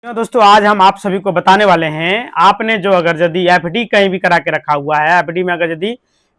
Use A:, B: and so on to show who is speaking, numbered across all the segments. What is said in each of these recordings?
A: दोस्तों आज हम आप सभी को बताने वाले हैं आपने जो अगर यदि एफडी कहीं भी करा के रखा हुआ है, एफडी में अगर यदि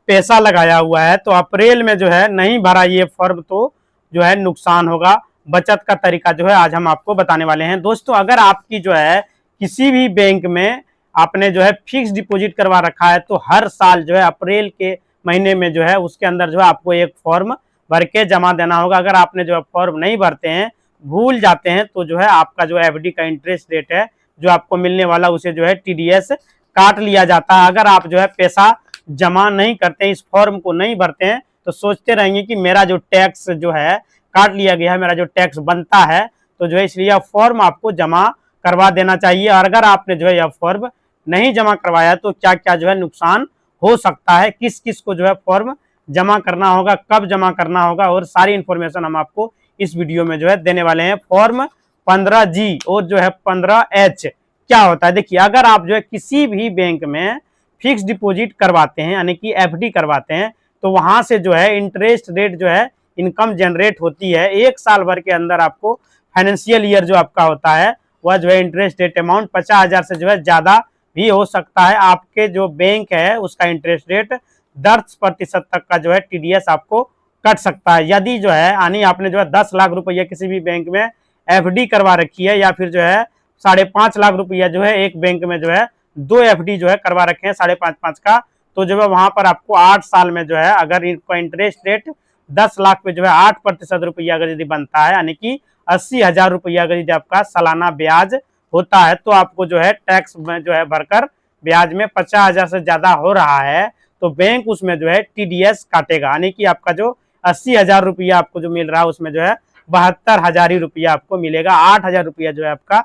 A: पैसा लगाया हुआ है तो अप्रैल में जो है नहीं भरा ये फॉर्म तो जो है नुकसान होगा। बचत का तरीका जो है आज हम आपको बताने वाले हैं। दोस्तों अगर आपकी जो है किसी भी बैंक में आपने जो है फिक्स डिपॉजिट करवा रखा है तो हर साल जो है अप्रैल के महीने में जो है उसके अंदर जो है आपको एक फॉर्म भर के जमा देना होगा। अगर आपने जो है फॉर्म नहीं भरते हैं, भूल जाते हैं तो जो है आपका जो एफडी का इंटरेस्ट रेट है जो आपको मिलने वाला उसे जो है टीडीएस काट लिया जाता है। अगर आप जो है पैसा जमा नहीं करते हैं, इस फॉर्म को नहीं भरते हैं तो सोचते रहेंगे कि मेरा जो टैक्स जो है काट लिया गया है, मेरा जो टैक्स बनता है, तो जो है इसलिए यह फॉर्म आपको जमा करवा देना चाहिए। और अगर आपने जो है यह फॉर्म नहीं जमा करवाया तो क्या क्या जो है नुकसान हो सकता है, किस किस को जो है फॉर्म जमा करना होगा, कब जमा करना होगा, और सारी इंफॉर्मेशन हम आपको इस वीडियो में जो है देने वाले हैं। फॉर्म 15G और जो है 15H क्या होता है, देखिए अगर आप जो है किसी भी बैंक में फिक्स डिपॉजिट करवाते हैं यानी कि एफडी करवाते हैं तो वहां से जो है इंटरेस्ट रेट जो है इनकम जनरेट होती है। एक साल भर के अंदर आपको फाइनेंशियल ईयर जो आपका होता है वह जो है इंटरेस्ट रेट अमाउंट 50,000 से जो है ज्यादा भी हो सकता है। आपके जो बैंक है उसका इंटरेस्ट रेट 10% तक का जो है टीडीएस आपको कट सकता है। यदि जो है यानी आपने जो है 10 लाख रुपया किसी भी बैंक में एफडी करवा रखी है या फिर जो है 5.5 लाख रुपया जो है एक बैंक में जो है 2 एफडी जो है करवा रखे हैं 5.5 का, तो जो है वहां पर आपको 8 साल में जो है अगर इनका इंटरेस्ट रेट 10 लाख पे जो है 8% रुपया अगर यदि बनता है यानी कि 80,000 रुपया अगर यदि आपका सालाना ब्याज होता है तो आपको जो है टैक्स में जो है भरकर ब्याज में 50,000 से ज्यादा हो रहा है तो बैंक उसमें जो है टीडीएस काटेगा। यानी कि आपका जो 80,000 रुपया आपको जो मिल रहा है उसमें जो है 72,000 ही रुपया आपको मिलेगा। 8,000 रुपया जो है आपका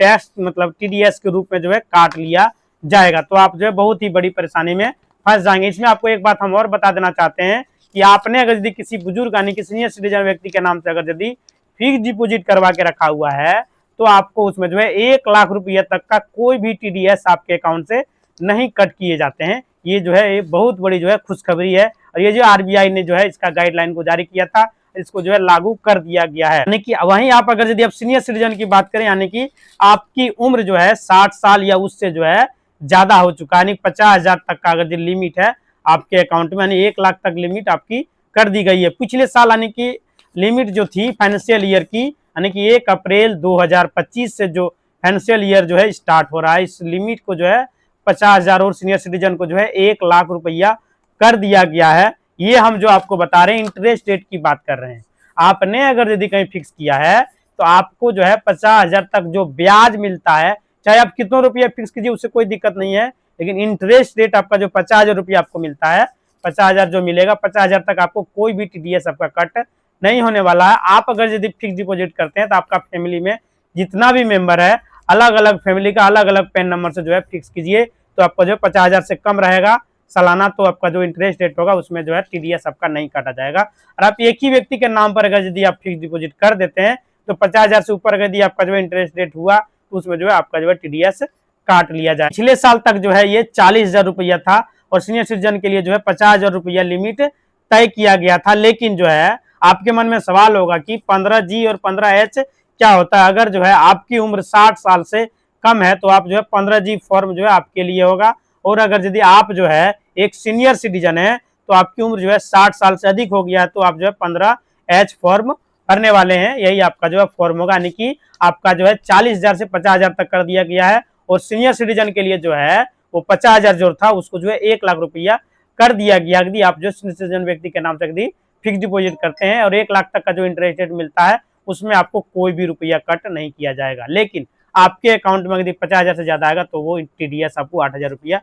A: टैक्स मतलब टीडीएस के रूप में जो है काट लिया जाएगा। तो आप जो है बहुत ही बड़ी परेशानी में फंस जाएंगे। इसमें आपको एक बात हम और बता देना चाहते हैं कि आपने अगर यदि किसी बुजुर्ग यानी कि सीनियर सिटीजन व्यक्ति के नाम से अगर यदि फिक्स डिपोजिट करवा के रखा हुआ है तो आपको उसमें जो है 1 लाख रुपया तक का कोई भी टीडीएस आपके अकाउंट से नहीं कट किए जाते हैं। ये जो है एक बहुत बड़ी जो है खुशखबरी है और ये जो आरबीआई ने जो है इसका गाइडलाइन को जारी किया था इसको जो है लागू कर दिया गया है। यानी कि वहीं आप अगर यदि आप सीनियर सिटीजन की बात करें यानी कि आपकी उम्र जो है 60 साल या उससे जो है ज्यादा हो चुका है, यानी 50,000 तक का अगर लिमिट है आपके अकाउंट में, यानी 1 लाख तक लिमिट आपकी कर दी गई है। पिछले साल यानी कि लिमिट जो थी फाइनेंशियल ईयर की यानी कि 1 अप्रैल 2025 से जो फाइनेंशियल ईयर जो है स्टार्ट हो रहा है, इस लिमिट को जो है 50,000 और सीनियर सिटीजन को जो है 1 लाख रुपया कर दिया गया है। ये हम जो आपको बता रहे हैं इंटरेस्ट रेट की बात कर रहे हैं। आपने अगर यदि कहीं फिक्स किया है तो आपको जो है 50,000 तक जो ब्याज मिलता है, चाहे आप कितना रुपया फिक्स कीजिए उससे कोई दिक्कत नहीं है, लेकिन इंटरेस्ट रेट आपका जो 50,000 रुपया आपको मिलता है, 50,000 जो मिलेगा 50,000 तक आपको कोई भी टीडीएस आपका कट नहीं होने वाला है। आप अगर यदि फिक्स डिपॉजिट करते हैं तो आपका फैमिली में जितना भी मेंबर है अलग अलग फैमिली का अलग अलग पैन नंबर से जो है फिक्स कीजिए तो आपका जो 50,000 से कम रहेगा सालाना, तो आपका जो इंटरेस्ट रेट होगा उसमें जो है टीडीएस आपका नहीं काटा जाएगा। और आप एक ही व्यक्ति के नाम पर अगर यदि आप फिक्स डिपॉजिट कर देते हैं तो 50,000 से ऊपर यदि आपका जो इंटरेस्ट रेट हुआ तो उसमें जो है आपका जो है टीडीएस काट लिया जाए। पिछले साल तक जो है ये 40,000 रुपया था और सीनियर सिटीजन के लिए जो है 50,000 रुपया लिमिट तय किया गया था। लेकिन जो है आपके मन में सवाल होगा कि 15G और 15H क्या होता है। अगर जो है आपकी उम्र 60 साल से कम है तो आप जो है 15G फॉर्म जो है आपके लिए होगा, और अगर यदि आप जो है एक सीनियर सिटीजन है तो आपकी उम्र जो है 60 साल से अधिक हो गया तो आप जो है 15H फॉर्म भरने वाले हैं। यही आपका जो है फॉर्म होगा, यानी कि आपका जो है 40,000 से 50,000 तक कर दिया गया है और सीनियर सिटीजन के लिए जो है वो 50,000 जो था उसको जो है 1 लाख रुपया कर दिया गया। यदि आप जो सीनियर सिटीजन व्यक्ति के नाम से यदि फिक्स डिपॉजिट करते हैं और 1 लाख तक का जो इंटरेस्ट रेट मिलता है उसमें आपको कोई भी रुपया कट नहीं किया जाएगा। लेकिन आपके अकाउंट में यदि 50,000 से ज्यादा आएगा तो वो टीडीएस आपको 8,000 रुपया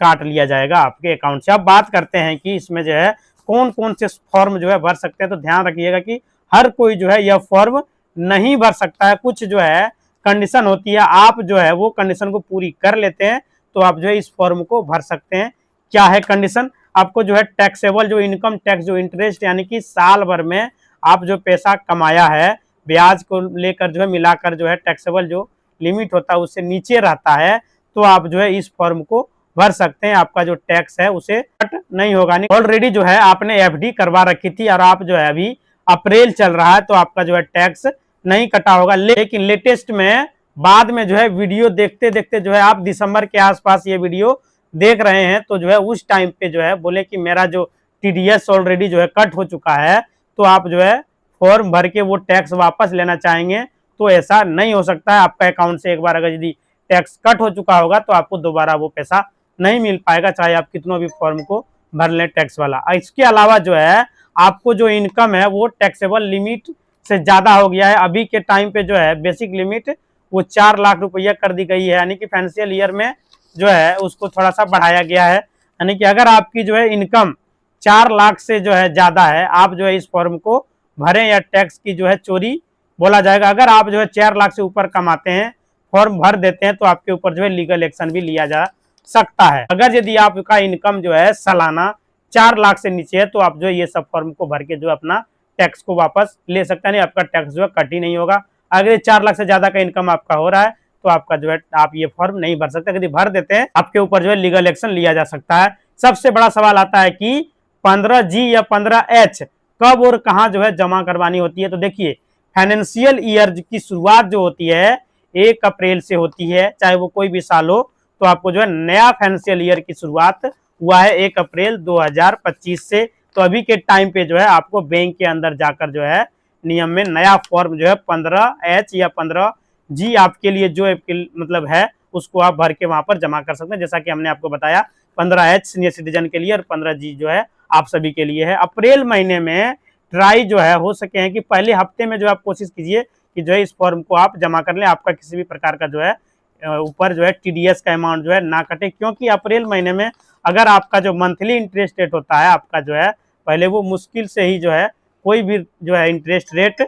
A: काट लिया जाएगा आपके अकाउंट से। अब बात करते हैं कि इसमें जो है कौन कौन से फॉर्म जो है भर सकते हैं, तो ध्यान रखिएगा कि हर कोई जो है यह फॉर्म नहीं भर सकता है। कुछ जो है कंडीशन होती है, आप जो है वो कंडीशन को पूरी कर लेते हैं तो आप जो है इस फॉर्म को भर सकते हैं। क्या है कंडीशन, आपको जो है टैक्सेबल जो इनकम टैक्स जो इंटरेस्ट यानी कि साल भर में आप जो पैसा कमाया है ब्याज को लेकर जो है मिलाकर जो है टैक्सेबल जो लिमिट होता है उससे नीचे रहता है तो आप जो है इस फॉर्म को भर सकते हैं। आपका जो टैक्स है उसे कट नहीं होगा। ऑलरेडी जो है आपने एफडी करवा रखी थी और आप जो है अभी अप्रैल चल रहा है तो आपका जो है टैक्स नहीं कटा होगा। लेकिन लेटेस्ट में बाद में जो है वीडियो देखते देखते जो है आप दिसंबर के आसपास ये वीडियो देख रहे हैं, तो जो है उस टाइम पे जो है बोले कि मेरा जो टीडीएस ऑलरेडी जो है कट हो चुका है, तो आप जो है फॉर्म भर के वो टैक्स वापस लेना चाहेंगे, तो ऐसा नहीं हो सकता है। आपका अकाउंट से एक बार अगर यदि टैक्स कट हो चुका होगा तो आपको दोबारा वो पैसा नहीं मिल पाएगा, चाहे आप कितनों भी फॉर्म को भर लें टैक्स वाला। इसके अलावा जो है आपको जो इनकम है वो टैक्सेबल लिमिट से ज्यादा हो गया है। अभी के टाइम पे जो है बेसिक लिमिट वो 4 लाख रुपया कर दी गई है, यानी कि फाइनेंशियल ईयर में जो है उसको थोड़ा सा बढ़ाया गया है। यानी कि अगर आपकी जो है इनकम 4 लाख से जो है ज्यादा है, आप जो है इस फॉर्म को भरें या टैक्स की जो है चोरी बोला जाएगा। अगर आप जो है 4 लाख से ऊपर कमाते हैं, फॉर्म भर देते हैं, तो आपके ऊपर जो है लीगल एक्शन भी लिया जा सकता है। अगर यदि आपका इनकम जो है सालाना 4 लाख से नीचे है, तो आप जो है ये सब फॉर्म को भर के जो अपना टैक्स को वापस ले सकते हैं, आपका टैक्स जो है कट ही नहीं होगा। अगर 4 लाख से ज्यादा का इनकम आपका हो रहा है, तो आपका जो है आप ये फॉर्म नहीं भर सकते। यदि भर देते हैं, आपके ऊपर जो है लीगल एक्शन लिया जा सकता है। सबसे बड़ा सवाल आता है कि 15G या 15H कब और कहां जो है जमा करवानी होती है। तो देखिए, फाइनेंशियल ईयर की शुरुआत जो होती है 1 अप्रैल से होती है, चाहे वो कोई भी साल हो। तो आपको जो है नया फाइनेंशियल ईयर की शुरुआत हुआ है 1 अप्रैल 2025 से। तो अभी के टाइम पे जो है आपको बैंक के अंदर जाकर जो है नियम में नया फॉर्म जो है 15H या 15G आपके लिए जो मतलब है उसको आप भर के वहां पर जमा कर सकते हैं। जैसा कि हमने आपको बताया, 15H सीनियर सिटीजन के लिए और 15G जो है आप सभी के लिए है। अप्रैल महीने में ट्राई जो है हो सके हैं कि पहले हफ्ते में जो आप कोशिश कीजिए कि जो है इस फॉर्म को आप जमा कर लें, आपका किसी भी प्रकार का जो है ऊपर जो है टीडीएस का अमाउंट जो है ना कटे। क्योंकि अप्रैल महीने में अगर आपका जो मंथली इंटरेस्ट रेट होता है आपका जो है पहले वो मुश्किल से ही जो है कोई भी जो है इंटरेस्ट रेट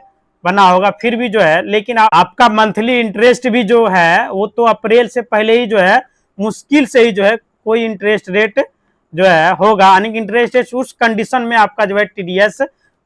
A: बना होगा, फिर भी जो है, लेकिन आपका मंथली इंटरेस्ट भी जो है वो तो अप्रैल से पहले ही जो है मुश्किल से ही जो है कोई इंटरेस्ट रेट जो है होगा, यानी कि इंटरेस्ट रेट उस कंडीशन में आपका जो है टीडीएस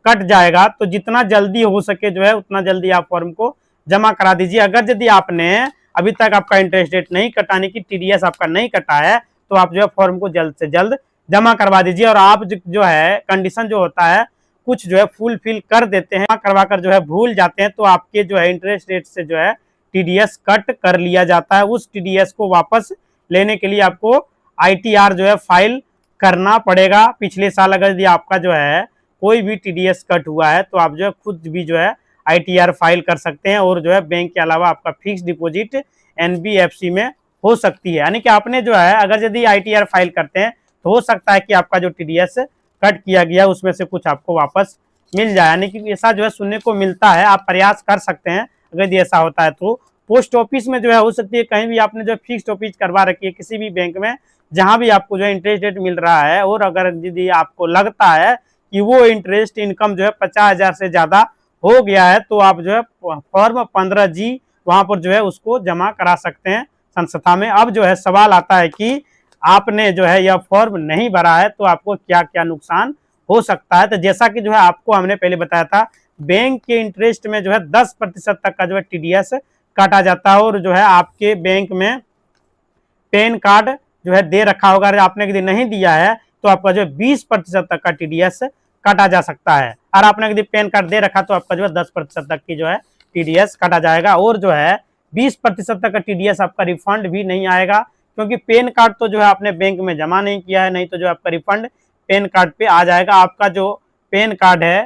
A: कट जाएगा। तो जितना जल्दी हो सके जो है उतना जल्दी आप फॉर्म को जमा करा दीजिए। अगर यदि आपने अभी तक आपका इंटरेस्ट रेट नहीं कटाने की टीडीएस आपका नहीं कटा है, तो आप जो है फॉर्म को जल्द से जल्द जमा करवा दीजिए। और आप जो है कंडीशन जो होता है कुछ जो है फुलफिल कर देते हैं, करवा कर जो है भूल जाते हैं, तो आपके जो है इंटरेस्ट रेट से जो है टीडीएस कट कर लिया जाता है। उस टीडीएस को वापस लेने के लिए आपको आईटीआर जो है फाइल करना पड़ेगा। पिछले साल अगर यदि आपका जो है कोई भी टीडीएस कट हुआ है, तो आप जो है खुद भी जो है आईटीआर फाइल कर सकते हैं। और जो है बैंक के अलावा आपका फिक्स डिपॉजिट एनबीएफसी में हो सकती है। यानी कि आपने जो है अगर यदि आईटीआर फाइल करते हैं तो हो सकता है कि आपका जो टीडीएस कट किया गया उसमें से कुछ आपको वापस मिल जाए। यानी कि ऐसा जो है सुनने को मिलता है, आप प्रयास कर सकते हैं अगर यदि ऐसा होता है तो। पोस्ट ऑफिस में जो है हो सकती है कहीं भी आपने जो फिक्स डिपॉजिट करवा रखी है किसी भी बैंक में, जहां भी आपको जो है इंटरेस्ट रेट मिल रहा है, और अगर यदि आपको लगता है कि वो इंटरेस्ट इनकम जो है 50,000 से ज्यादा हो गया है, तो आप जो है फॉर्म 15G वहां पर जो है उसको जमा करा सकते हैं संस्था में। अब जो है सवाल आता है कि आपने जो है यह फॉर्म नहीं भरा है तो आपको क्या क्या नुकसान हो सकता है। तो जैसा कि जो है आपको हमने पहले बताया था, बैंक के इंटरेस्ट में जो है 10% तक का जो है टीडीएस काटा जाता है। और जो है आपके बैंक में पैन कार्ड जो है दे रखा होगा, अगर आपने यदि नहीं दिया है तो आपका जो है 20% तक का टीडीएस काटा जा सकता है। और आपने यदि पैन कार्ड दे रखा तो आपका जो है 10% तक की जो है टीडीएस काटा जाएगा। और जो है 20% तक का टीडीएस आपका रिफंड भी नहीं आएगा, क्योंकि पैन कार्ड तो जो है आपने बैंक में जमा नहीं किया है, नहीं तो जो आपका रिफंड पैन कार्ड पे आ जाएगा। आपका जो पैन कार्ड है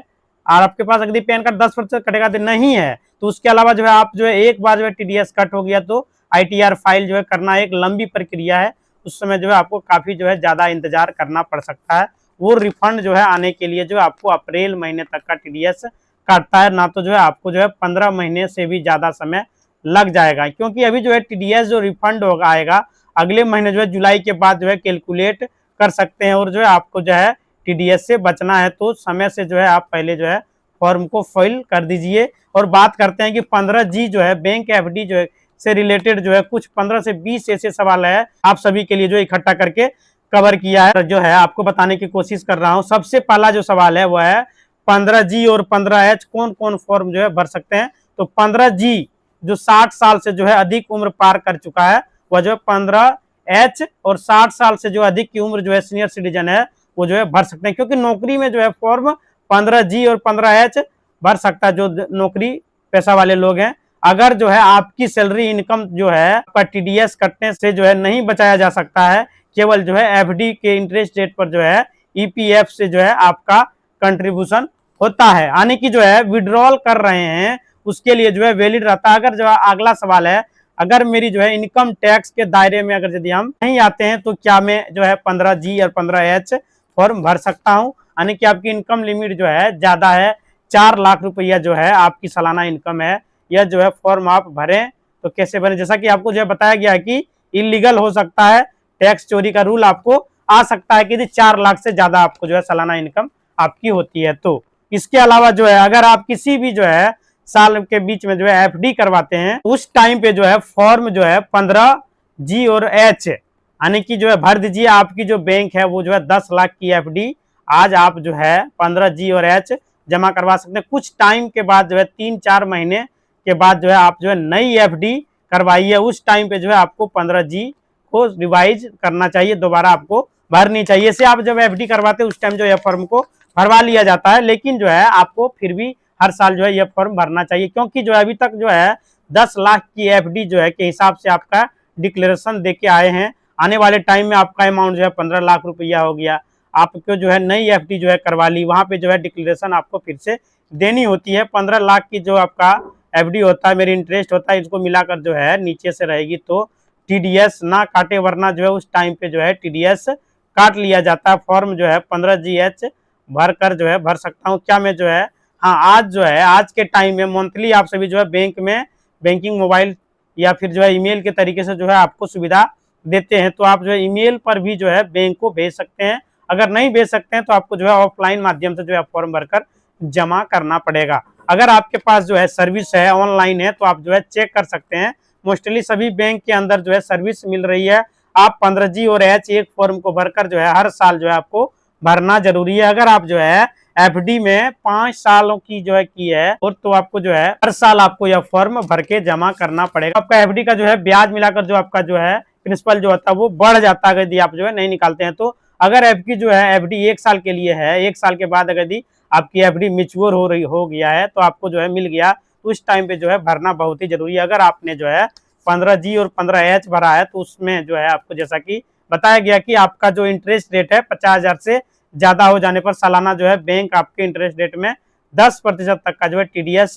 A: और आपके पास यदि पैन कार्ड 10% कटेगा तो नहीं है, तो उसके अलावा जो है आप जो है एक बार जो है टीडीएस कट हो गया तो आईटीआर फाइल जो है करना एक लंबी प्रक्रिया है। उस समय जो है आपको काफी जो है ज्यादा इंतजार करना पड़ सकता है। वो रिफंड जो है आने के लिए जो आपको अप्रैल महीने तक का टीडीएस काटता है, ना तो जो है आपको जो है 15 महीने से भी ज्यादा समय लग जाएगा। क्योंकि अभी जो है टीडीएस जो रिफंड होगा आएगा अगले महीने जो है जुलाई के बाद जो है कैलकुलेट कर सकते हैं। और जो है आपको जो है टीडीएस से बचना है तो समय से जो है आप पहले जो है फॉर्म को फिल कर दीजिए। और बात करते हैं कि 15G जो है बैंक एफडी जो है से रिलेटेड जो है कुछ 15 से 20 ऐसे सवाल है आप सभी के लिए जो इकट्ठा करके कवर किया है, जो है आपको बताने की कोशिश कर रहा हूं। सबसे पहला जो सवाल है वो है 15G और 15H कौन कौन फॉर्म जो है भर सकते हैं। तो 15G जो 60 साल से जो है अधिक उम्र पार कर चुका है वह जो है 15H, और 60 साल से जो अधिक की उम्र जो है सीनियर सिटीजन है वो जो है भर सकते हैं। क्योंकि नौकरी में जो है फॉर्म 15G और 15H भर सकता है जो नौकरी पेशा वाले लोग हैं। अगर जो है आपकी सैलरी इनकम जो है आपका टीडीएस कटने से जो है नहीं बचाया जा सकता है, केवल जो है एफडी के इंटरेस्ट रेट पर जो है ईपीएफ से जो है आपका कंट्रीब्यूशन होता है, यानी कि जो है विड्रॉल कर रहे हैं उसके लिए जो है वैलिड रहता है। अगर जो है अगला सवाल है, अगर मेरी जो है इनकम टैक्स के दायरे में अगर यदि हम नहीं आते हैं तो क्या मैं जो है 15G और 15H फॉर्म भर सकता हूं, यानी कि आपकी इनकम लिमिट जो है ज्यादा है, 4 लाख रुपया जो है आपकी सालाना इनकम है, यह जो है फॉर्म आप भरें तो कैसे भरें। जैसा कि आपको जो है बताया गया कि इलीगल हो सकता है, टैक्स चोरी का रूल आपको आ सकता है कि 4 लाख से ज्यादा आपको जो है सालाना इनकम आपकी होती है। तो इसके अलावा जो है अगर आप किसी भी जो है साल के बीच में जो है एफडी करवाते हैं उस टाइम पे जो है फॉर्म जो है 15G और H यानी कि जो है भर दीजिए। आपकी जो बैंक है वो जो है 10 लाख की एफडी आज आप जो है 15G और H जमा करवा सकते हैं। कुछ टाइम के बाद जो है 3-4 महीने के बाद जो है आप जो है नई एफडी करवाइए, उस टाइम पे जो है आपको 15G को रिवाइज करना चाहिए, दोबारा आपको भरनी चाहिए। से आप जब एफडी करवाते हैं उस टाइम जो है फॉर्म को भरवा लिया जाता है, लेकिन जो है आपको फिर भी हर साल जो है यह फॉर्म भरना चाहिए, क्योंकि जो है अभी तक जो है 10 लाख की एफडी जो है के हिसाब से आपका डिक्लेरेशन देके आए हैं, आने वाले टाइम में आपका अमाउंट जो है 15 लाख रुपया हो गया। आपको जो है नई एफडी जो है करवा ली, वहां पे जो है डिक्लेरेशन आपको फिर से देनी होती है। 15 लाख की जो आपका एफडी होता है, मेरी इंटरेस्ट होता है, इसको मिलाकर जो है नीचे से रहेगी तो टीडीएस ना काटे, वरना जो है उस टाइम पे जो है टीडीएस काट लिया जाता है। फॉर्म जो है 15GH भर कर जो है भर सकता हूँ क्या मैं जो है। हाँ, आज जो है आज के टाइम में मंथली आप सभी जो है बैंक में बैंकिंग मोबाइल या फिर जो है ईमेल के तरीके से जो है आपको सुविधा देते हैं, तो आप जो है ईमेल पर भी जो है बैंक को भेज सकते हैं। अगर नहीं भेज सकते हैं तो आपको जो है ऑफलाइन माध्यम से जो है फॉर्म भरकर जमा करना पड़ेगा। अगर आपके पास जो है सर्विस है ऑनलाइन है तो आप जो है चेक कर सकते हैं, मोस्टली सभी बैंक के अंदर जो है सर्विस मिल रही है। आप 15G और H एक फॉर्म को भरकर जो है हर साल जो है आपको भरना जरूरी है। अगर आप जो है एफडी में 5 सालों की जो है की है और तो आपको जो है हर साल आपको यह फॉर्म भर के जमा करना पड़ेगा। आपका एफडी का जो है ब्याज मिलाकर जो आपका जो है प्रिंसिपल जो होता है वो बढ़ जाता है यदि आप जो है नहीं निकालते हैं तो। अगर आपकी जो है एफडी 1 साल के लिए है, 1 साल के बाद अगर यदि आपकी एफडी मैच्योर हो गया है तो आपको जो है मिल गया, तो उस टाइम पे जो है भरना बहुत ही जरूरी है। अगर आपने जो है 15G और 15H भरा है तो उसमें जो है आपको जैसा कि बताया गया कि आपका जो इंटरेस्ट रेट है 50,000 से ज्यादा हो जाने पर सालाना जो है बैंक आपके इंटरेस्ट रेट में 10% तक का जो है टीडीएस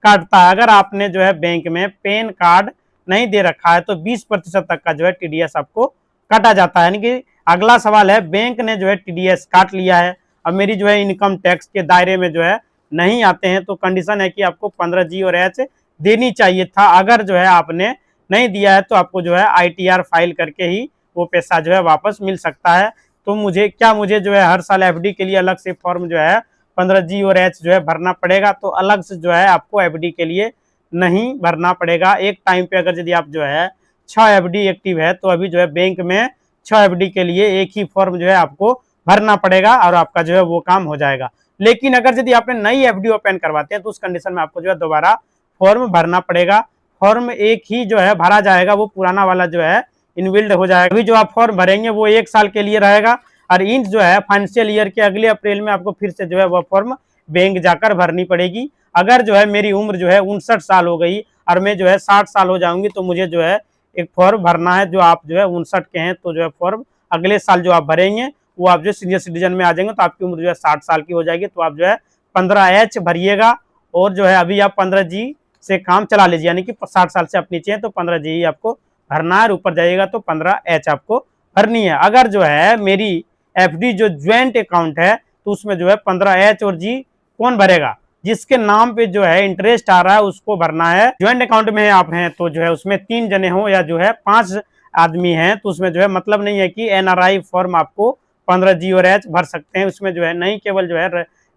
A: काटता है। अगर आपने जो है बैंक में पैन कार्ड नहीं दे रखा है तो 20% तक का जो है टीडीएस आपको काटा जाता है। यानी कि अगला सवाल है, बैंक ने जो है टीडीएस काट लिया है, अब मेरी जो है इनकम टैक्स के दायरे में जो है नहीं आते हैं, तो कंडीशन है कि आपको 15G और H देनी चाहिए था। अगर जो है आपने नहीं दिया है तो आपको जो है ITR फाइल करके ही वो पैसा जो है वापस मिल सकता है। तो मुझे जो है हर साल एफडी के लिए अलग से फॉर्म जो है 15G और H जो है भरना पड़ेगा? तो अलग से जो है आपको एफडी के लिए नहीं भरना पड़ेगा। एक टाइम पे अगर यदि आप जो है 6 एफडी एक्टिव है तो अभी जो है बैंक में 6 एफडी के लिए एक ही फॉर्म जो है आपको भरना पड़ेगा और आपका जो है वो काम हो जाएगा। लेकिन अगर यदि आपने नई एफडी ओपन करवाते हैं तो उस कंडीशन में आपको जो है दोबारा फॉर्म भरना पड़ेगा। फॉर्म एक ही जो है भरा जाएगा, वो पुराना वाला जो है इनबिल्ड हो जाएगा। अभी जो आप फॉर्म भरेंगे वो 1 साल के लिए रहेगा और इन जो है फाइनेंशियल ईयर के अगले अप्रैल में आपको फिर से जो है वह फॉर्म बैंक जाकर भरनी पड़ेगी। अगर जो है मेरी उम्र जो है 59 साल हो गई और मैं जो है 60 साल हो जाऊंगी तो मुझे जो है एक फॉर्म भरना है। जो आप जो है 59 के हैं तो जो है फॉर्म अगले साल जो आप भरेंगे वो आप जो सीनियर सिटीजन में आ जाएंगे तो आपकी उम्र जो है 60 साल की हो जाएगी। तो आप जो है 15H भरिएगा और जो है अभी आप 15G से काम चला लीजिए, यानी कि 60 साल से आप नीचे हैं तो 15G ही आपको भरना है, ऊपर जाइएगा तो 15H आपको भरनी है। अगर जो है मेरी एफडी जो ज्वाइंट अकाउंट है तो उसमें जो है 15H और G कौन भरेगा? जिसके नाम पे जो है इंटरेस्ट आ रहा है उसको भरना है। ज्वाइंट अकाउंट में आप हैं तो जो है उसमें 3 जने हो या जो है 5 आदमी हैं तो उसमें जो है मतलब नहीं है कि NRI फॉर्म आपको 15G और H भर सकते हैं। उसमें जो है नहीं, केवल जो है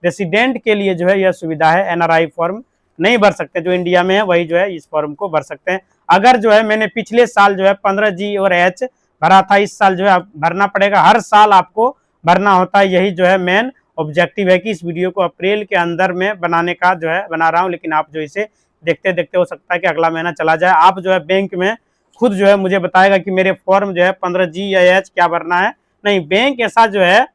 A: रेसिडेंट के लिए जो है यह सुविधा है, NRI फॉर्म नहीं भर सकते, जो इंडिया में है वही जो है इस फॉर्म को भर सकते हैं। अगर जो है मैंने पिछले साल जो है 15G और H भरा था, इस साल जो है भरना पड़ेगा। हर साल आपको भरना होता है, यही जो है मेन ऑब्जेक्टिव है कि इस वीडियो को अप्रैल के अंदर में बनाने का जो है बना रहा हूं, लेकिन आप जो इसे देखते देखते हो सकता है कि अगला महीना चला जाए। आप जो है बैंक में खुद जो है मुझे बताएगा कि मेरे फॉर्म जो है 15G या H क्या भरना है। नहीं, बैंक ऐसा जो है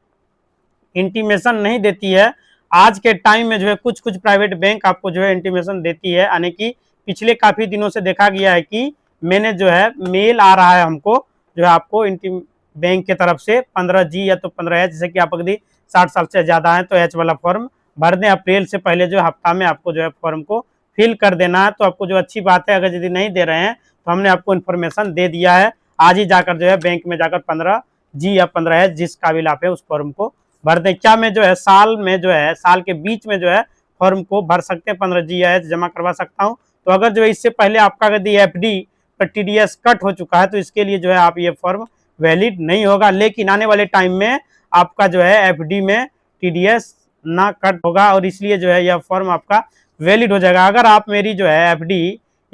A: इंटीमेशन नहीं देती है। आज के टाइम में जो है कुछ प्राइवेट बैंक आपको जो है इंटीमेशन देती है, यानी कि पिछले काफी दिनों से देखा गया है कि मैंने जो है मेल आ रहा है हमको जो है आपको बैंक की तरफ से 15G या तो 15H, जैसे कि आप यदि 60 साल से ज्यादा है तो H वाला फॉर्म भर दें। अप्रैल से पहले जो हफ्ता में आपको जो है फॉर्म को फिल कर देना है। तो आपको जो अच्छी बात है, अगर यदि नहीं दे रहे हैं तो हमने आपको इन्फॉर्मेशन दे दिया है। आज ही जाकर जो है बैंक में जाकर 15G या 15H जिस काबिल आप है उस फॉर्म को भर दें। क्या मैं जो है साल में जो है साल के बीच में जो है फॉर्म को भर सकते हैं, 15G या H जमा करवा सकता हूँ। तो अगर जो है इससे पहले आपका यदि FD पर TDS कट हो चुका है तो इसके लिए जो है आप ये फॉर्म वैलिड नहीं होगा। लेकिन आने वाले टाइम में आपका जो है FD में TDS ना कट होगा और इसलिए जो है यह फॉर्म आपका वैलिड हो जाएगा। अगर आप मेरी जो है FD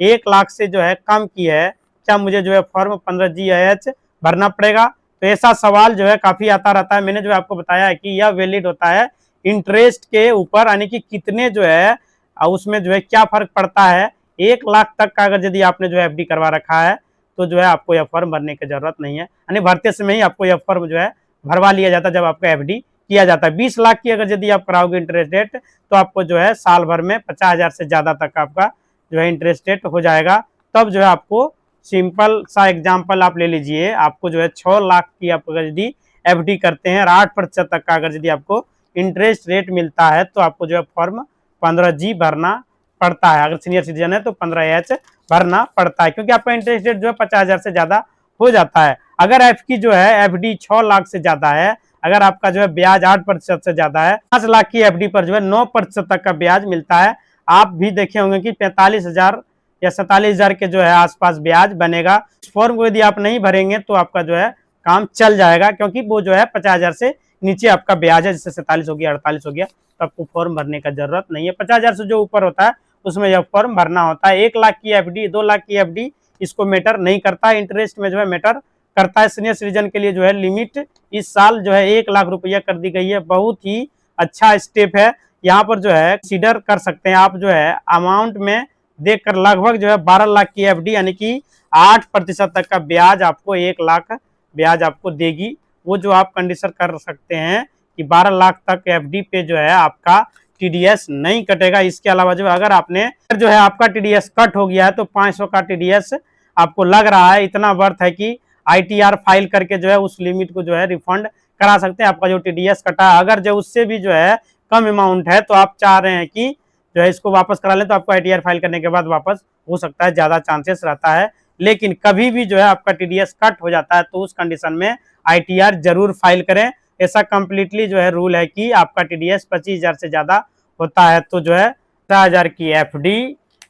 A: 1 लाख से जो है कम की है, क्या मुझे जो है फॉर्म 15G या H भरना पड़ेगा? तो ऐसा सवाल जो है काफी आता रहता है। मैंने जो आपको बताया है कि यह वैलिड होता है इंटरेस्ट के ऊपर, यानी कि कितने जो है उसमें जो है क्या फर्क पड़ता है। 1 लाख तक का अगर यदि आपने जो है FD करवा रखा है तो जो है आपको यह फॉर्म भरने की जरूरत नहीं है, यानी भरते समय ही आपको यह फॉर्म जो है भरवा लिया जाता है जब आपका FD किया जाता है। 20 लाख की अगर यदि आप कराओगे इंटरेस्ट रेट तो आपको जो है साल भर में 50,000 से ज्यादा तक आपका जो है इंटरेस्ट रेट हो जाएगा। तब जो है आपको सिंपल सा एग्जाम्पल आप ले लीजिए, आपको जो है 6 लाख की आप अगर यदि FD करते हैं और 8% तक का अगर यदि आपको इंटरेस्ट रेट मिलता है तो आपको जो है फॉर्म 15G भरना पड़ता है। अगर सीनियर सिटीजन है तो 15H भरना पड़ता है, क्योंकि आपका इंटरेस्ट रेट जो है 50,000 से ज्यादा हो जाता है। अगर आपकी जो है FD 6 लाख से ज्यादा है, अगर आपका जो है ब्याज 8% से ज्यादा है, 5 लाख की FD पर जो है 9% तक का ब्याज मिलता है। आप भी देखे होंगे कि 45,000 या 47,000 के जो है आसपास ब्याज बनेगा। इस फॉर्म को यदि आप नहीं भरेंगे तो आपका जो है काम चल जाएगा, क्योंकि वो जो है 50,000 से नीचे आपका ब्याज है, जैसे 47 हो गया, 48 हो गया, तो आपको फॉर्म भरने का जरूरत नहीं है। 50,000 से जो ऊपर होता है उसमें यह फॉर्म भरना होता है। 1 लाख की FD, 2 लाख की FD इसको मैटर नहीं करता, इंटरेस्ट में जो है मैटर करता है। सीनियर सिटीजन के लिए जो है लिमिट इस साल जो है 1 लाख रुपया कर दी गई है। बहुत ही अच्छा स्टेप है। यहाँ पर जो है कंसीडर कर सकते हैं आप जो है अमाउंट में देखकर लगभग जो है 12 लाख की FD, यानी कि 8% तक का ब्याज आपको 1 लाख ब्याज आपको देगी। वो जो आप कंडीशन कर सकते हैं कि 12 लाख तक FD पे जो है आपका TDS नहीं कटेगा। इसके अलावा जो अगर आपने जो है आपका TDS कट हो गया है तो 500 का TDS आपको लग रहा है, इतना वर्थ है कि ITR फाइल करके जो है उस लिमिट को जो है रिफंड करा सकते हैं। आपका जो TDS कटा है, अगर जो उससे भी जो है कम अमाउंट है तो आप चाह रहे हैं कि जो है इसको वापस करा लें, तो आपको ITR फाइल करने के बाद वापस हो सकता है, ज्यादा चांसेस रहता है। लेकिन कभी भी जो है आपका TDS कट हो जाता है तो उस कंडीशन में ITR जरूर फाइल करें। ऐसा कंप्लीटली जो है रूल है कि आपका TDS 25,000 से ज्यादा होता है तो जो है 50,000 की FD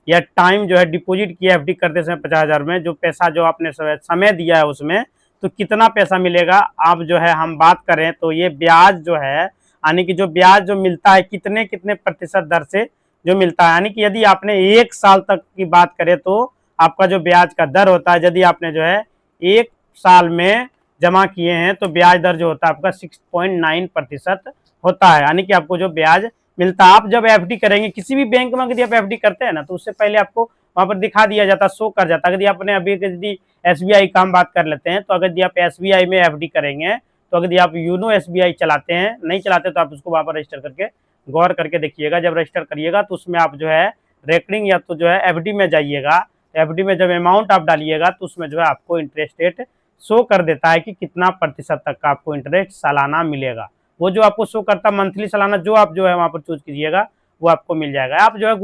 A: या टाइम जो है डिपॉजिट की FD करते समय 50,000 में जो पैसा जो आपने समय दिया है उसमें तो कितना पैसा मिलेगा आप जो है हम बात करें तो ये ब्याज जो है, यानी कि जो ब्याज जो मिलता है कितने कितने प्रतिशत दर से जो मिलता है, यानी कि यदि आपने 1 साल तक की बात करें तो आपका जो ब्याज का दर होता है, यदि आपने जो है 1 साल में जमा किए हैं तो ब्याज दर जो होता है आपका 6.9% होता है, यानी कि आपको जो ब्याज मिलता है। आप जब FD करेंगे किसी भी बैंक में यदि आप FD करते हैं ना तो उससे पहले आपको वहां पर दिखा दिया जाता, शो कर जाता। यदि आपने अभी यदि SBI का हम बात कर लेते हैं तो अगर यदि आप SBI में FD करेंगे तो अगर आप यूनो SBI चलाते हैं, नहीं चलाते तो आप उसको वहां पर रजिस्टर करके गौर करके देखिएगा। जब रजिस्टर करिएगा तो उसमें आप जो है रेकरिंग या तो जो है FD में जाइएगा, FD में जब अमाउंट आप डालिएगा तो उसमें जो है आपको इंटरेस्ट रेट शो कर देता है कि कितना प्रतिशत तक का आपको इंटरेस्ट सालाना मिलेगा। वो जो आपको शो करता मंथली सालाना जो आप जो है वहां पर चूज कीजिएगा वो आपको मिल जाएगा। आप जो है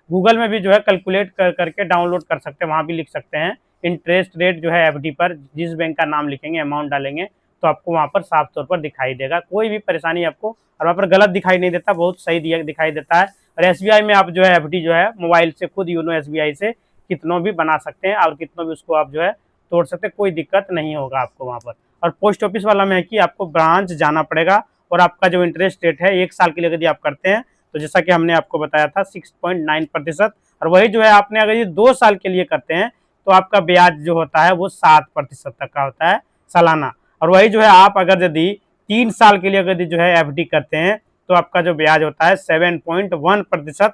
A: गूगल में भी जो है कैलकुलेट करके डाउनलोड कर सकते हैं, वहां भी लिख सकते हैं इंटरेस्ट रेट जो है FD पर। जिस बैंक का नाम लिखेंगे, अमाउंट डालेंगे तो आपको वहां पर साफ तौर पर दिखाई देगा, कोई भी परेशानी आपको और वहां पर गलत दिखाई नहीं देता, बहुत सही दिखाई देता है। और SBI में आप जो है FD जो है मोबाइल से खुद यूनो SBI से कितनों भी बना सकते हैं और कितनों भी उसको आप जो है तोड़ सकते हैं, कोई दिक्कत नहीं होगा आपको वहां पर। और पोस्ट ऑफिस वाला में है कि आपको ब्रांच जाना पड़ेगा और आपका जो इंटरेस्ट रेट है 1 साल के लिए यदि आप करते हैं तो जैसा कि हमने आपको बताया था 6.9%, और वही जो है आपने अगर ये 2 साल के लिए करते हैं तो आपका ब्याज जो होता है वो 7% तक का होता है सालाना। और वही जो है आप अगर यदि 3 साल के लिए अगर जो है FD करते हैं तो आपका जो ब्याज होता है 7.1%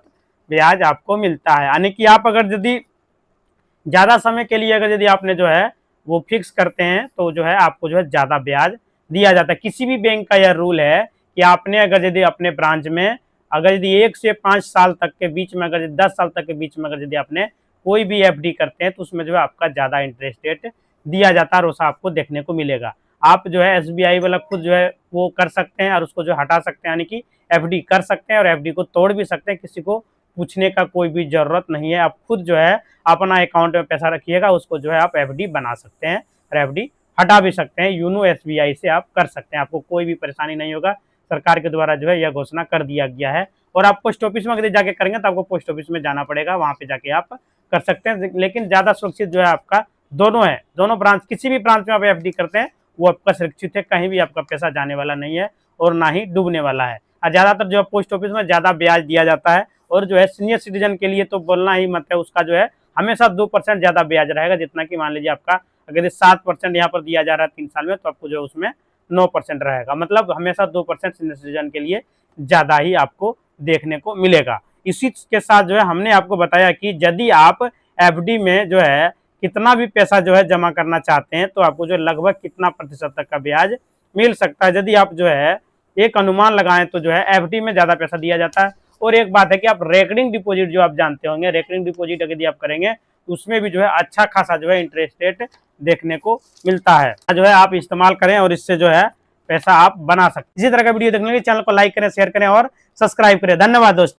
A: ब्याज आपको मिलता है। यानी कि आप अगर यदि ज्यादा समय के लिए अगर यदि आपने जो है वो फिक्स करते हैं तो जो है आपको जो है ज्यादा ब्याज दिया जाता है। किसी भी बैंक का यह रूल है कि आपने अगर यदि अपने ब्रांच में अगर यदि 1 से 5 साल तक के बीच में, अगर 10 साल तक के बीच में अगर यदि आपने कोई भी एफडी करते हैं तो उसमें जो है आपका ज़्यादा इंटरेस्ट रेट दिया जाता है और उसका आपको देखने को मिलेगा। आप जो है एसबीआई वाला खुद जो है वो कर सकते हैं और उसको जो हटा सकते हैं, यानी कि एफडी कर सकते हैं और एफडी को तोड़ भी सकते हैं, किसी को पूछने का कोई भी ज़रूरत नहीं है। आप खुद जो है अपना अकाउंट में पैसा रखिएगा, उसको जो है आप एफडी बना सकते हैं और एफडी हटा भी सकते हैं। यूनो एसबीआई से आप कर सकते हैं, आपको कोई भी परेशानी नहीं होगा। सरकार के द्वारा जो है यह घोषणा कर दिया गया है। और आप पोस्ट ऑफिस में अगर जाके करेंगे तो आपको पोस्ट ऑफिस में जाना पड़ेगा, वहाँ पे जाके आप कर सकते हैं। लेकिन ज़्यादा सुरक्षित जो है आपका दोनों है, दोनों ब्रांच, किसी भी ब्रांच में आप एफडी करते हैं वो आपका सुरक्षित है, कहीं भी आपका पैसा जाने वाला नहीं है और ना ही डूबने वाला है। और ज़्यादातर जो है पोस्ट ऑफिस में ज़्यादा ब्याज दिया जाता है और जो है सीनियर सिटीजन के लिए तो बोलना ही मत है, उसका जो है हमेशा 2% ज़्यादा ब्याज रहेगा। जितना कि मान लीजिए आपका अगर 7% यहाँ पर दिया जा रहा है 3 साल में, तो आपको जो है उसमें 9% रहेगा, मतलब हमेशा 2% सीनियर सिटीजन के लिए ज़्यादा ही आपको देखने को मिलेगा। इसी के साथ जो है हमने आपको बताया कि यदि आप एफडी में जो है कितना भी पैसा जो है जमा करना चाहते हैं तो आपको जो लगभग कितना प्रतिशत तक का ब्याज मिल सकता है। यदि आप जो है एक अनुमान लगाएं तो जो है एफडी में ज़्यादा पैसा दिया जाता है। और एक बात है कि आप रेकरिंग डिपॉजिट जो आप जानते होंगे, रेकरिंग डिपॉजिट अगर आप करेंगे तो उसमें भी जो है अच्छा खासा जो है इंटरेस्ट रेट देखने को मिलता है। जो है आप इस्तेमाल करें और इससे जो है पैसा आप बना सकते हैं। इसी तरह का वीडियो देखने के लिए चैनल को लाइक करें, शेयर करें और सब्सक्राइब करें। धन्यवाद दोस्तों।